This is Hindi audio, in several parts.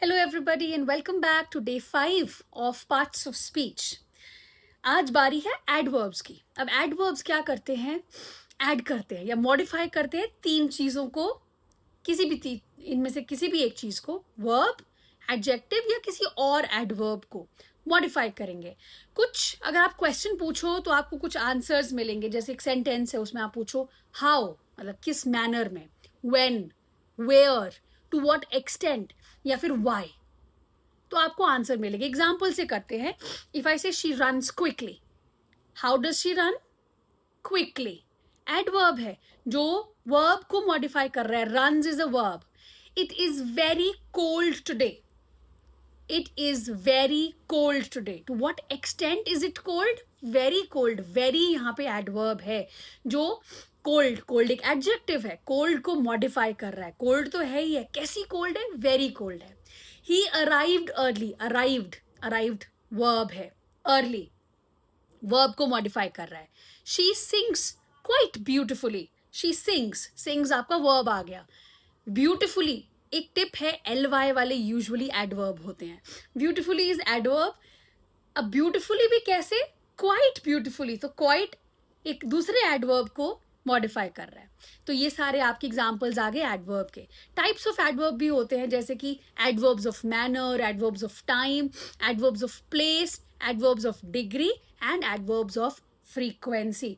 Hello, everybody, and welcome back to day 5 of Parts of Speech. आज बारी है एडवर्ब्स की. अब एडवर्ब्स क्या करते हैं? ऐड करते हैं या मॉडिफाई करते हैं तीन चीज़ों को, किसी भी इनमें से किसी भी एक चीज़ को, वर्ब, एडजेक्टिव या किसी और एडवर्ब को मॉडिफाई करेंगे. कुछ अगर आप क्वेश्चन पूछो तो आपको कुछ आंसर्स मिलेंगे. जैसे एक सेंटेंस है, उसमें आप पूछो हाउ, मतलब किस मैनर में, when, where, to what extent या फिर वाई, तो आपको आंसर मिलेगा. एग्जाम्पल से करते हैं. If I say she runs quickly, how does she run? Quickly. Adverb है जो वर्ब को मॉडिफाई कर रहा है. Runs is a verb. It is very cold today. It is very cold today. To what extent is it cold? Very cold. Very यहाँ पे एडवर्ब है जो कोल्ड, कोल्ड एक एडजेक्टिव है, कोल्ड को मॉडिफाई कर रहा है. कोल्ड तो है ही है, कैसी कोल्ड है? वेरी कोल्ड है. ही अराइव्ड अर्ली. अराइव्ड वर्ब है. अर्ली वर्ब को मॉडिफाई कर रहा है. She sings quite beautifully. She sings आपका वर्ब आ गया. ब्यूटिफुली एक टिप है, एल वाई वाले यूजुअली एडवर्ब होते हैं. Beautifully is adverb. अब ब्यूटिफुली भी कैसे? Quite beautifully. तो क्वाइट एक दूसरे एडवर्ब को मॉडिफाई कर रहा है. तो ये सारे आपके एग्जाम्पल्स आ गए एडवर्ब के. टाइप्स ऑफ एडवर्ब भी होते हैं, जैसे कि adverbs of manner, adverbs of time, adverbs of place, adverbs of degree and adverbs of frequency.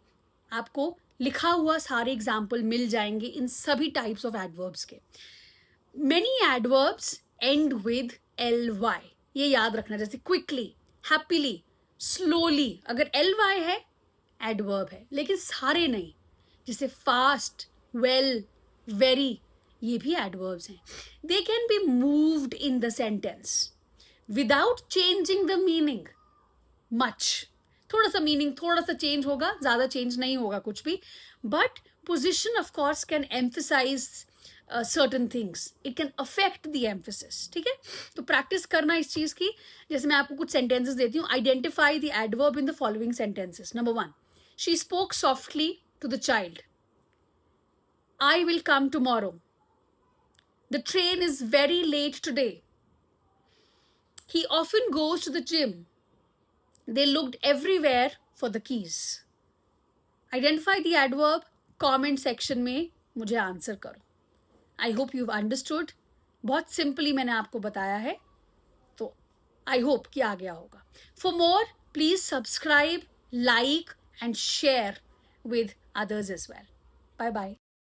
आपको लिखा हुआ सारे एग्जाम्पल मिल जाएंगे इन सभी टाइप्स ऑफ एडवर्ब्स के. Many adverbs end with L Y, ये याद रखना. जैसे क्विकली, हैप्पीली, स्लोली, अगर एल वाई है एडवर्ब है, लेकिन सारे नहीं. जैसे फास्ट, वेल, वेरी, ये भी एडवर्ब्स हैं. They can be moved in the sentence without changing the meaning much. थोड़ा सा मीनिंग थोड़ा सा चेंज होगा, ज्यादा चेंज नहीं होगा कुछ भी, but position of course can emphasise certain things. It can affect the emphasis. ठीक है, तो प्रैक्टिस करना इस चीज की. जैसे मैं आपको कुछ सेंटेंसेस देती हूँ. Identify the adverb in the following sentences. Number 1, she spoke softly to the child. I will come tomorrow. The train is very late today. He often goes to the gym. They looked everywhere for the keys. Identify the adverb. Comment section में मुझे आंसर करो. I hope you've understood. बहुत सिंपली मैंने आपको बताया है, तो I hope कि आ गया होगा. For more, please subscribe, like and share with others as well. Bye bye.